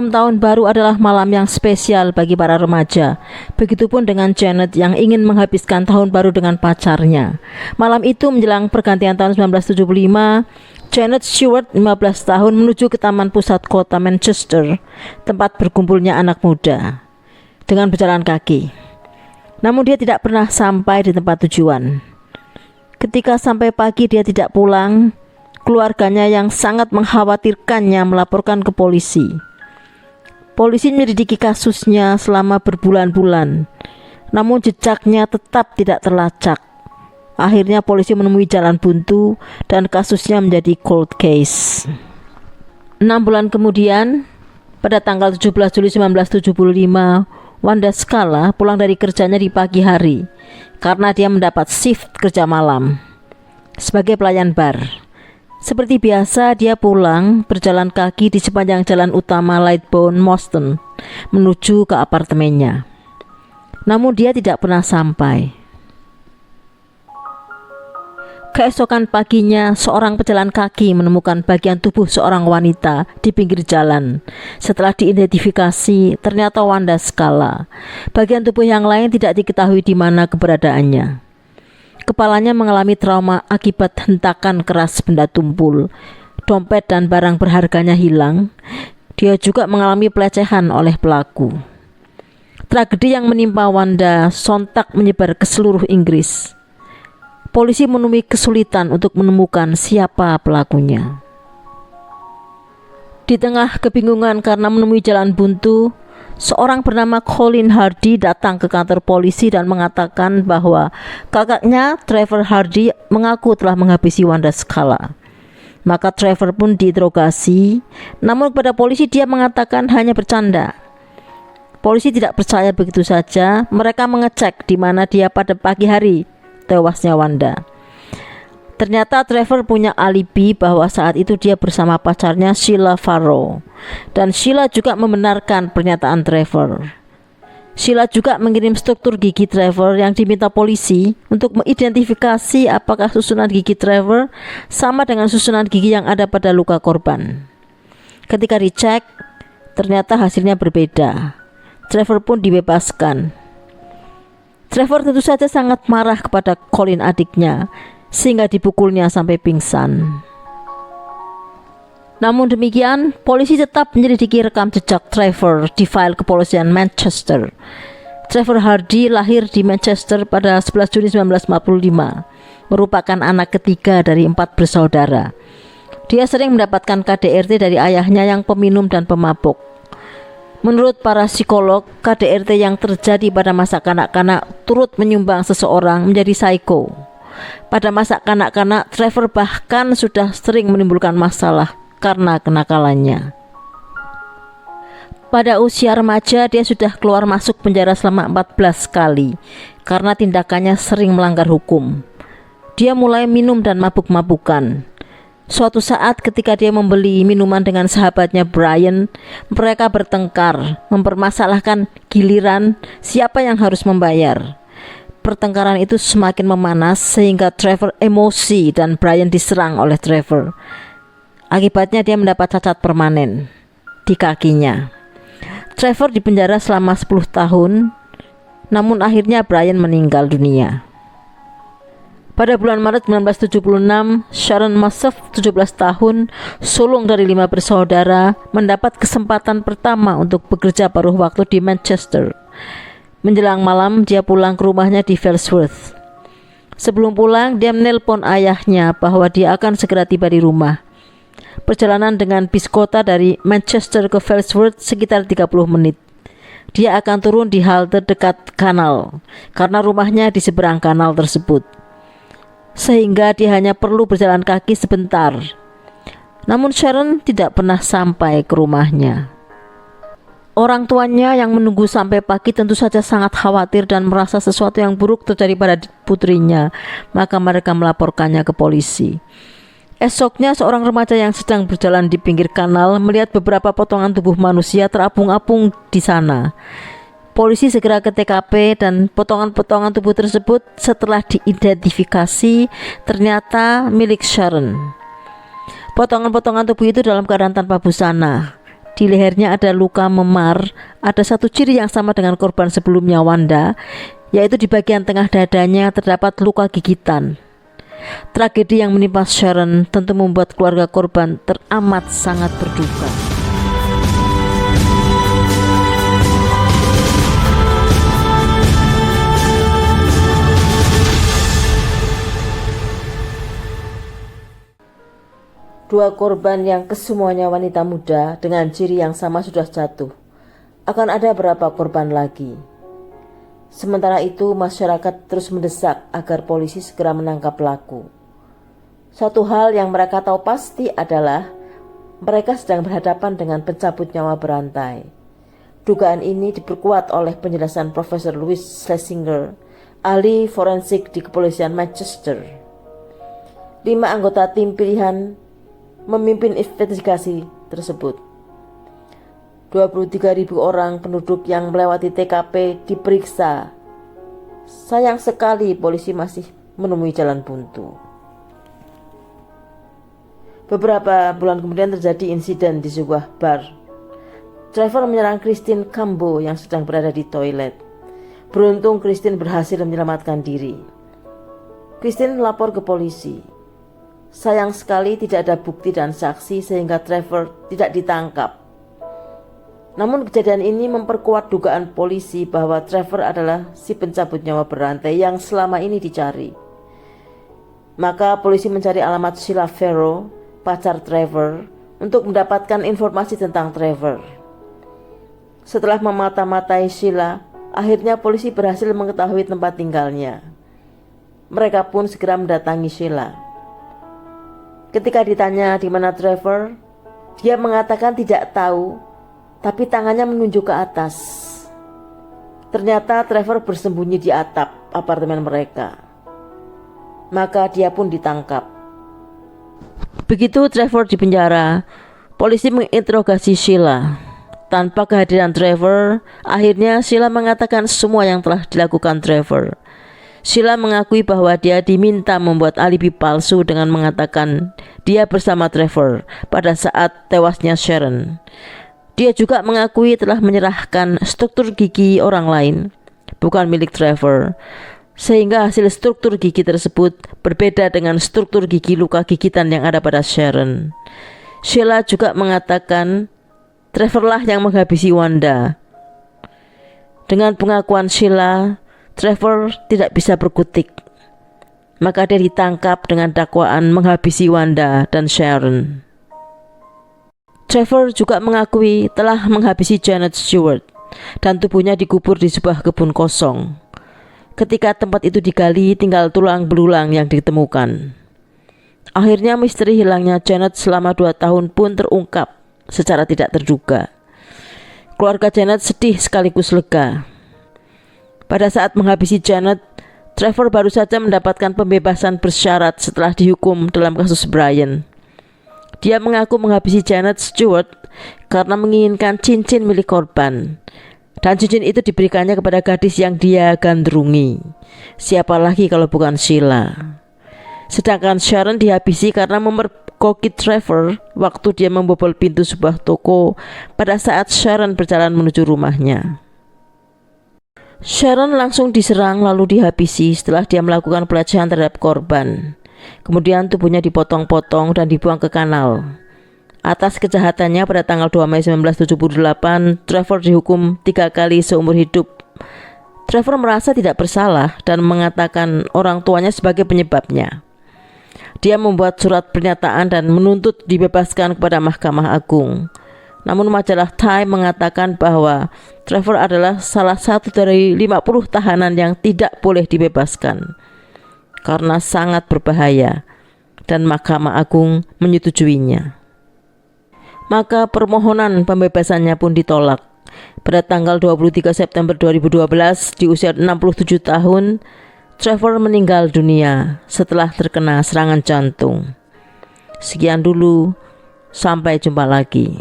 Malam tahun baru adalah malam yang spesial bagi para remaja. Begitupun dengan Janet yang ingin menghabiskan tahun baru dengan pacarnya. Malam itu menjelang pergantian tahun 1975, Janet Stewart, 15 tahun, menuju ke taman pusat kota Manchester, tempat berkumpulnya anak muda, dengan berjalan kaki. Namun dia tidak pernah sampai di tempat tujuan. Ketika sampai pagi dia tidak pulang, keluarganya yang sangat mengkhawatirkannya melaporkan ke polisi. Polisi menyelidiki kasusnya selama berbulan-bulan, namun jejaknya tetap tidak terlacak. Akhirnya polisi menemui jalan buntu dan kasusnya menjadi cold case. 6 bulan kemudian, pada tanggal 17 Juli 1975, Wanda Scala pulang dari kerjanya di pagi hari karena dia mendapat shift kerja malam sebagai pelayan bar. Seperti biasa, dia pulang berjalan kaki di sepanjang jalan utama Lightbone Moston menuju ke apartemennya. Namun dia tidak pernah sampai. Keesokan paginya, seorang pejalan kaki menemukan bagian tubuh seorang wanita di pinggir jalan. Setelah diidentifikasi, ternyata Wanda Scala. Bagian tubuh yang lain tidak diketahui di mana keberadaannya. Kepalanya mengalami trauma akibat hentakan keras benda tumpul. Dompet dan barang berharganya hilang. Dia juga mengalami pelecehan oleh pelaku. Tragedi yang menimpa Wanda sontak menyebar ke seluruh Inggris. Polisi menemui kesulitan untuk menemukan siapa pelakunya. Di tengah kebingungan karena menemui jalan buntu, seorang bernama Colin Hardy datang ke kantor polisi dan mengatakan bahwa kakaknya Trevor Hardy mengaku telah menghabisi Wanda Scala. Maka Trevor pun diinterogasi, namun kepada polisi dia mengatakan hanya bercanda. Polisi tidak percaya begitu saja. Mereka mengecek di mana dia pada pagi hari tewasnya Wanda. Ternyata Trevor punya alibi bahwa saat itu dia bersama pacarnya Sheila Farrow, dan Sheila juga membenarkan pernyataan Trevor. Sheila juga mengirim struktur gigi Trevor yang diminta polisi untuk mengidentifikasi apakah susunan gigi Trevor sama dengan susunan gigi yang ada pada luka korban. Ketika dicek, ternyata hasilnya berbeda. Trevor pun dibebaskan. Trevor tentu saja sangat marah kepada Colin adiknya, sehingga dipukulnya sampai pingsan. Namun demikian, polisi tetap menyelidiki rekam jejak Trevor di file kepolisian Manchester. Trevor Hardy lahir di Manchester pada 11 Juni 1945, merupakan anak ketiga dari 4 bersaudara. Dia sering mendapatkan KDRT dari ayahnya yang peminum dan pemabuk. Menurut para psikolog, KDRT yang terjadi pada masa kanak-kanak turut menyumbang seseorang menjadi psycho. Pada masa kanak-kanak, Trevor bahkan sudah sering menimbulkan masalah karena kenakalannya. Pada usia remaja, dia sudah keluar masuk penjara selama 14 kali karena tindakannya sering melanggar hukum. Dia mulai minum dan mabuk-mabukan. Suatu saat ketika dia membeli minuman dengan sahabatnya Brian, mereka bertengkar, mempermasalahkan giliran siapa yang harus membayar. Pertengkaran itu semakin memanas sehingga Trevor emosi dan Brian diserang oleh Trevor. Akibatnya dia mendapat cacat permanen di kakinya. Trevor dipenjara selama 10 tahun, namun akhirnya Brian meninggal dunia. Pada bulan Maret 1976, Sharon Massoff, 17 tahun, sulung dari 5 bersaudara, mendapat kesempatan pertama untuk bekerja paruh waktu di Manchester. Menjelang malam, dia pulang ke rumahnya di Fellsworth. Sebelum pulang, dia menelpon ayahnya bahwa dia akan segera tiba di rumah. Perjalanan dengan bis kota dari Manchester ke Fellsworth sekitar 30 menit. Dia akan turun di halte dekat kanal, karena rumahnya di seberang kanal tersebut. Sehingga dia hanya perlu berjalan kaki sebentar. Namun Sharon tidak pernah sampai ke rumahnya. Orang tuanya yang menunggu sampai pagi tentu saja sangat khawatir dan merasa sesuatu yang buruk terjadi pada putrinya, maka mereka melaporkannya ke polisi. Esoknya seorang remaja yang sedang berjalan di pinggir kanal melihat beberapa potongan tubuh manusia terapung-apung di sana. Polisi segera ke TKP dan potongan-potongan tubuh tersebut setelah diidentifikasi ternyata milik Sharon. Potongan-potongan tubuh itu dalam keadaan tanpa busana. Di lehernya ada luka memar. Ada satu ciri yang sama dengan korban sebelumnya, Wanda, yaitu di bagian tengah dadanya terdapat luka gigitan. Tragedi yang menimpa Sharon tentu membuat keluarga korban teramat sangat berduka. Dua korban yang kesemuanya wanita muda dengan ciri yang sama sudah jatuh. Akan ada berapa korban lagi? Sementara itu, masyarakat terus mendesak agar polisi segera menangkap pelaku. Satu hal yang mereka tahu pasti adalah mereka sedang berhadapan dengan pencabut nyawa berantai. Dugaan ini diperkuat oleh penjelasan Profesor Louis Schlesinger, ahli forensik di kepolisian Manchester. 5 anggota tim pilihan memimpin investigasi tersebut. 23.000 orang penduduk yang melewati TKP diperiksa. Sayang sekali polisi masih menemui jalan buntu. Beberapa bulan kemudian terjadi insiden di sebuah bar. Trevor menyerang Christine Cambo yang sedang berada di toilet. Beruntung Christine berhasil menyelamatkan diri. Christine lapor ke polisi. Sayang sekali tidak ada bukti dan saksi sehingga Trevor tidak ditangkap. Namun kejadian ini memperkuat dugaan polisi bahwa Trevor adalah si pencabut nyawa berantai yang selama ini dicari. Maka polisi mencari alamat Sheila Farrow, pacar Trevor, untuk mendapatkan informasi tentang Trevor. Setelah memata-matai Sheila, akhirnya polisi berhasil mengetahui tempat tinggalnya. Mereka pun segera mendatangi Sheila. Ketika ditanya di mana Trevor, dia mengatakan tidak tahu, tapi tangannya menunjuk ke atas. Ternyata Trevor bersembunyi di atap apartemen mereka. Maka dia pun ditangkap. Begitu Trevor di penjara, polisi menginterogasi Sheila. Tanpa kehadiran Trevor, akhirnya Sheila mengatakan semua yang telah dilakukan Trevor. Sheila mengakui bahwa dia diminta membuat alibi palsu dengan mengatakan dia bersama Trevor pada saat tewasnya Sharon. Dia juga mengakui telah menyerahkan struktur gigi orang lain, bukan milik Trevor, sehingga hasil struktur gigi tersebut berbeda dengan struktur gigi luka gigitan yang ada pada Sharon. Sheila juga mengatakan Trevor lah yang menghabisi Wanda. Dengan pengakuan Sheila, Trevor tidak bisa berkutik. Maka dia ditangkap dengan dakwaan menghabisi Wanda dan Sharon. Trevor juga mengakui telah menghabisi Janet Stewart dan tubuhnya dikubur di sebuah kebun kosong. Ketika tempat itu digali, tinggal tulang belulang yang ditemukan. Akhirnya misteri hilangnya Janet selama 2 tahun pun terungkap secara tidak terduga. Keluarga Janet sedih sekaligus lega. Pada saat menghabisi Janet, Trevor baru saja mendapatkan pembebasan bersyarat setelah dihukum dalam kasus Brian. Dia mengaku menghabisi Janet Stewart karena menginginkan cincin milik korban. Dan cincin itu diberikannya kepada gadis yang dia gandrungi. Siapa lagi kalau bukan Sheila. Sedangkan Sharon dihabisi karena memergoki Trevor waktu dia membobol pintu sebuah toko pada saat Sharon berjalan menuju rumahnya. Sharon langsung diserang lalu dihabisi setelah dia melakukan pelecehan terhadap korban. Kemudian tubuhnya dipotong-potong dan dibuang ke kanal. Atas kejahatannya pada tanggal 2 Mei 1978, Trevor dihukum 3 kali seumur hidup. Trevor merasa tidak bersalah dan mengatakan orang tuanya sebagai penyebabnya. Dia membuat surat pernyataan dan menuntut dibebaskan kepada Mahkamah Agung. Namun majalah Time mengatakan bahwa Trevor adalah salah satu dari 50 tahanan yang tidak boleh dibebaskan karena sangat berbahaya, dan Mahkamah Agung menyetujuinya. Maka permohonan pembebasannya pun ditolak. Pada tanggal 23 September 2012, di usia 67 tahun, Trevor meninggal dunia setelah terkena serangan jantung. Sekian dulu, sampai jumpa lagi.